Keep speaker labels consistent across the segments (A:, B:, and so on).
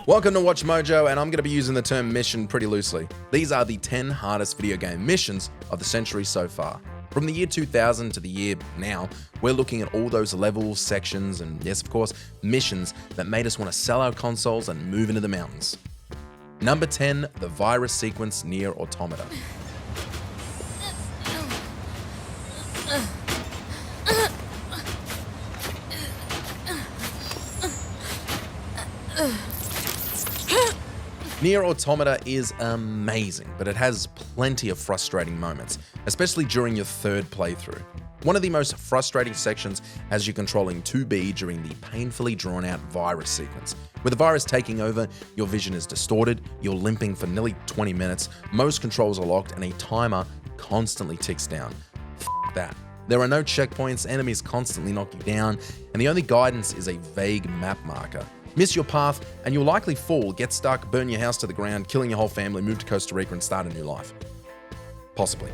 A: Welcome to Watch Mojo, and I'm going to be using the term mission pretty loosely. These are the 10 hardest video game missions of the century so far. From the year 2000 to the year now, we're looking at all those levels, sections, and yes, of course, missions that made us want to sell our consoles and move into the mountains. Number 10, the virus sequence near Automata. Nier Automata is amazing, but it has plenty of frustrating moments, especially during your third playthrough. One of the most frustrating sections has you controlling 2B during the painfully drawn out virus sequence. With the virus taking over, your vision is distorted, you're limping for nearly 20 minutes, most controls are locked, and a timer constantly ticks down. F that. There are no checkpoints, enemies constantly knock you down, and the only guidance is a vague map marker. Miss your path, and you'll likely fall, get stuck, burn your house to the ground, killing your whole family, move to Costa Rica, and start a new life. Possibly.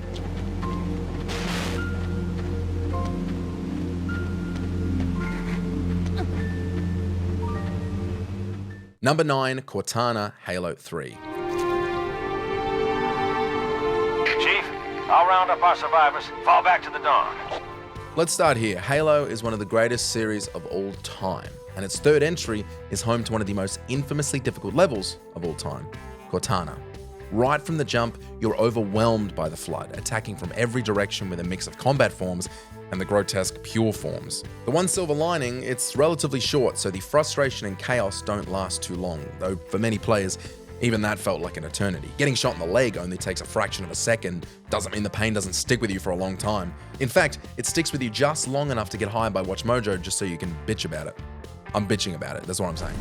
A: Number 9, Cortana, Halo 3.
B: Chief, I'll round up our survivors, fall back to the dawn.
A: Let's start here. Halo is one of the greatest series of all time, and its third entry is home to one of the most infamously difficult levels of all time, Cortana. Right from the jump, you're overwhelmed by the Flood, attacking from every direction with a mix of combat forms and the grotesque pure forms. The one silver lining, it's relatively short, so the frustration and chaos don't last too long, though for many players, even that felt like an eternity. Getting shot in the leg only takes a fraction of a second, doesn't mean the pain doesn't stick with you for a long time. In fact, it sticks with you just long enough to get hired by WatchMojo just so you can bitch about it. I'm bitching about it, that's what I'm saying.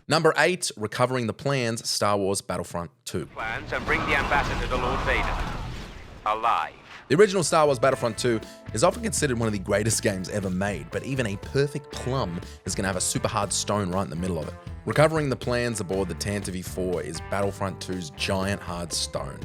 A: Number 8, Recovering the Plans, Star Wars Battlefront 2.
B: Plans and bring the ambassador to Lord Vader. Alive.
A: The original Star Wars Battlefront 2 is often considered one of the greatest games ever made, but even a perfect plum is going to have a super hard stone right in the middle of it. Recovering the plans aboard the Tantive 4 is Battlefront 2's giant hard stone.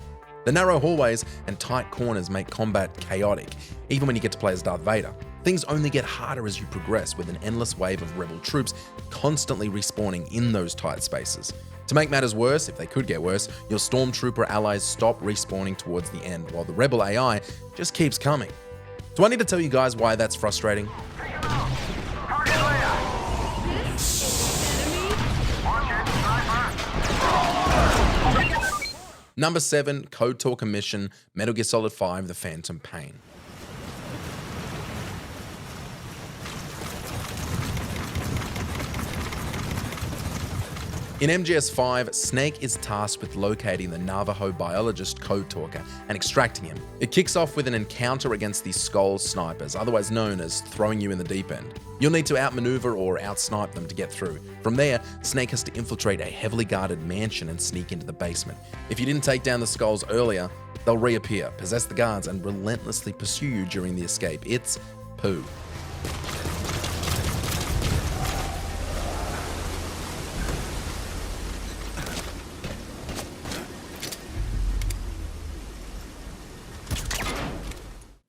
A: The narrow hallways and tight corners make combat chaotic, even when you get to play as Darth Vader. Things only get harder as you progress, with an endless wave of rebel troops constantly respawning in those tight spaces. To make matters worse, if they could get worse, your stormtrooper allies stop respawning towards the end, while the rebel AI just keeps coming. Do I need to tell you guys why that's frustrating? Number 7, Code Talker Mission, Metal Gear Solid 5, The Phantom Pain. In MGS5, Snake is tasked with locating the Navajo biologist Code Talker and extracting him. It kicks off with an encounter against the Skull Snipers, otherwise known as throwing you in the deep end. You'll need to outmaneuver or outsnipe them to get through. From there, Snake has to infiltrate a heavily guarded mansion and sneak into the basement. If you didn't take down the Skulls earlier, they'll reappear, possess the guards, and relentlessly pursue you during the escape. It's poo.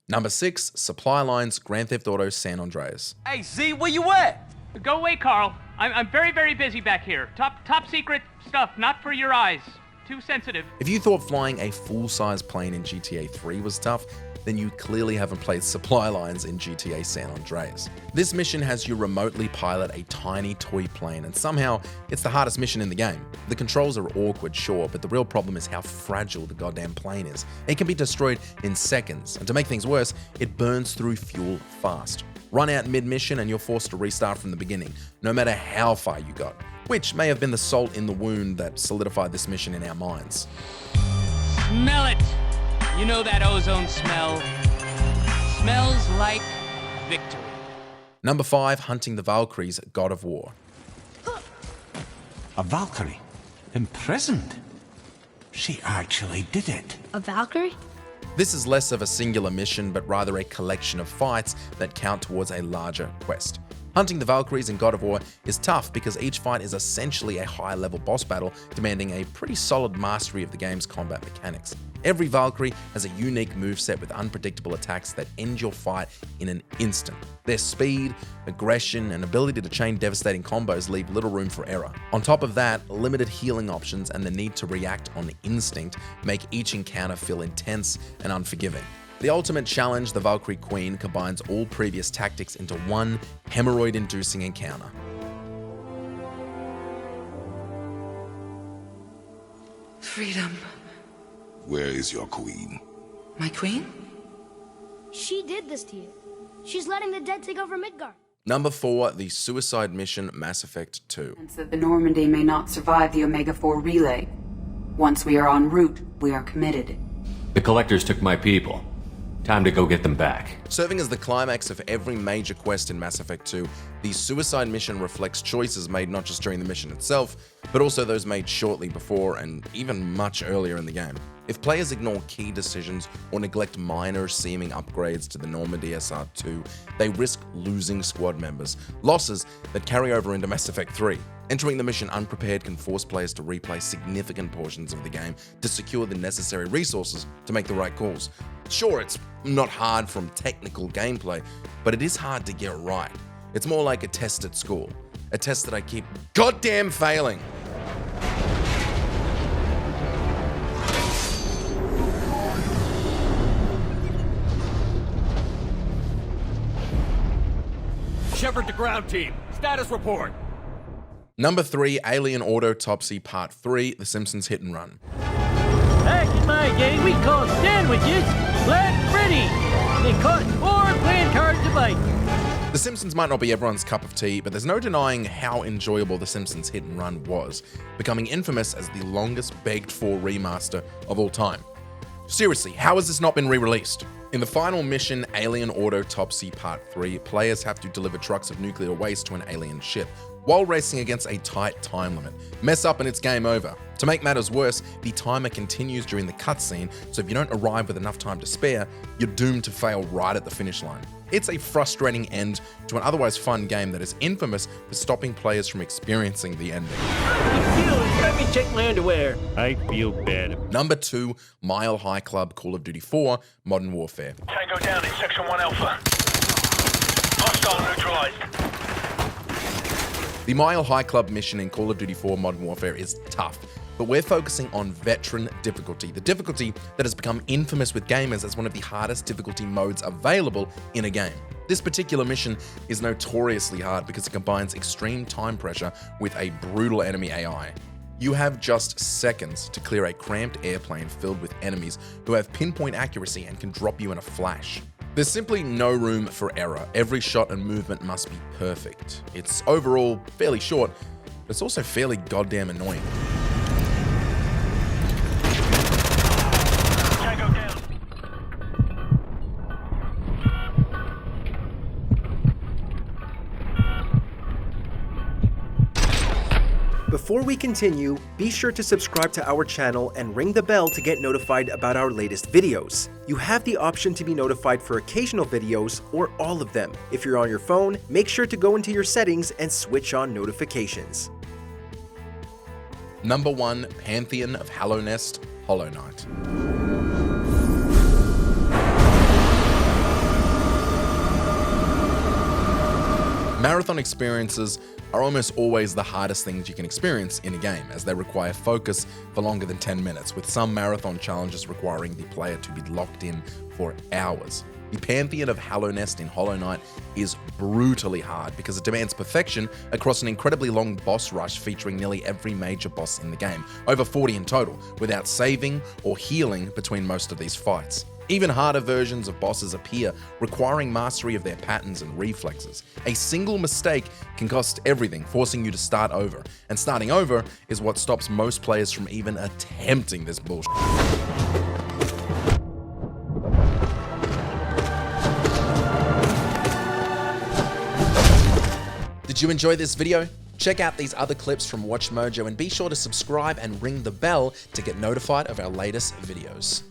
A: Number 6, Supply Lines, Grand Theft Auto San Andreas.
C: Hey, Z, where you at?
D: Go away, Carl. I'm very, very busy back here. Top secret stuff, not for your eyes. Too sensitive.
A: If you thought flying a full-size plane in GTA 3 was tough, then you clearly haven't played Supply Lines in GTA San Andreas. This mission has you remotely pilot a tiny toy plane, and somehow it's the hardest mission in the game. The controls are awkward, sure, but the real problem is how fragile the goddamn plane is. It can be destroyed in seconds, and to make things worse, it burns through fuel fast. Run out mid-mission and you're forced to restart from the beginning, no matter how far you got, which may have been the salt in the wound that solidified this mission in our minds.
D: Smell it! You know that ozone smell? Smells like victory.
A: Number 5, Hunting the Valkyries, God of War.
E: A Valkyrie? Imprisoned? She actually did it.
F: A Valkyrie?
A: This is less of a singular mission, but rather a collection of fights that count towards a larger quest. Hunting the Valkyries in God of War is tough because each fight is essentially a high-level boss battle, demanding a pretty solid mastery of the game's combat mechanics. Every Valkyrie has a unique moveset with unpredictable attacks that end your fight in an instant. Their speed, aggression, and ability to chain devastating combos leave little room for error. On top of that, limited healing options and the need to react on instinct make each encounter feel intense and unforgiving. The ultimate challenge, the Valkyrie Queen, combines all previous tactics into one hemorrhoid-inducing encounter.
C: Freedom.
F: Where is your queen?
C: My queen?
G: She did this to you. She's letting the dead take over Midgard.
A: Number 4, the Suicide Mission Mass Effect 2.
C: That the Normandy may not survive the Omega-4 relay. Once we are en route, we are committed.
H: The Collectors took my people. Time to go get them back.
A: Serving as the climax of every major quest in Mass Effect 2, the Suicide Mission reflects choices made not just during the mission itself, but also those made shortly before and even much earlier in the game. If players ignore key decisions or neglect minor seeming upgrades to the Normandy SR2, they risk losing squad members, losses that carry over into Mass Effect 3. Entering the mission unprepared can force players to replay significant portions of the game to secure the necessary resources to make the right calls. Sure, it's not hard from technical gameplay, but it is hard to get right. It's more like a test at school, a test that I keep goddamn failing.
B: Shepard to ground team. Status report.
A: Number 3, Alien Autopsy Part 3, The Simpsons Hit and Run.
I: Back in my day, we called sandwiches Black Freddy. They caught 4 playing cards to bite.
A: The Simpsons might not be everyone's cup of tea, but there's no denying how enjoyable The Simpsons Hit and Run was, becoming infamous as the longest begged-for remaster of all time. Seriously, how has this not been re-released? In the final mission, Alien Autopsy Part 3, players have to deliver trucks of nuclear waste to an alien ship, while racing against a tight time limit. Mess up and it's game over. To make matters worse, the timer continues during the cutscene, so if you don't arrive with enough time to spare, you're doomed to fail right at the finish line. It's a frustrating end to an otherwise fun game that is infamous for stopping players from experiencing the ending.
I: Let me check my underwear. I feel bad.
A: Number 2, Mile High Club Call of Duty 4 Modern Warfare.
B: Tango down in Section 1 Alpha. Hostile neutralized.
A: The Mile High Club mission in Call of Duty 4 Modern Warfare is tough, but we're focusing on veteran difficulty, the difficulty that has become infamous with gamers as one of the hardest difficulty modes available in a game. This particular mission is notoriously hard because it combines extreme time pressure with a brutal enemy AI. You have just seconds to clear a cramped airplane filled with enemies who have pinpoint accuracy and can drop you in a flash. There's simply no room for error. Every shot and movement must be perfect. It's overall fairly short, but it's also fairly goddamn annoying.
B: Tango down.
J: Before we continue, be sure to subscribe to our channel and ring the bell to get notified about our latest videos. You have the option to be notified for occasional videos or all of them. If you're on your phone, make sure to go into your settings and switch on notifications.
A: Number 1, Pantheon of Hallownest, Hollow Knight. Marathon experiences are almost always the hardest things you can experience in a game, as they require focus for longer than 10 minutes, with some marathon challenges requiring the player to be locked in for hours. The Pantheon of Hallownest in Hollow Knight is brutally hard because it demands perfection across an incredibly long boss rush featuring nearly every major boss in the game, over 40 in total, without saving or healing between most of these fights. Even harder versions of bosses appear, requiring mastery of their patterns and reflexes. A single mistake can cost everything, forcing you to start over. And starting over is what stops most players from even attempting this bullshit. Did you enjoy this video? Check out these other clips from WatchMojo and be sure to subscribe and ring the bell to get notified of our latest videos.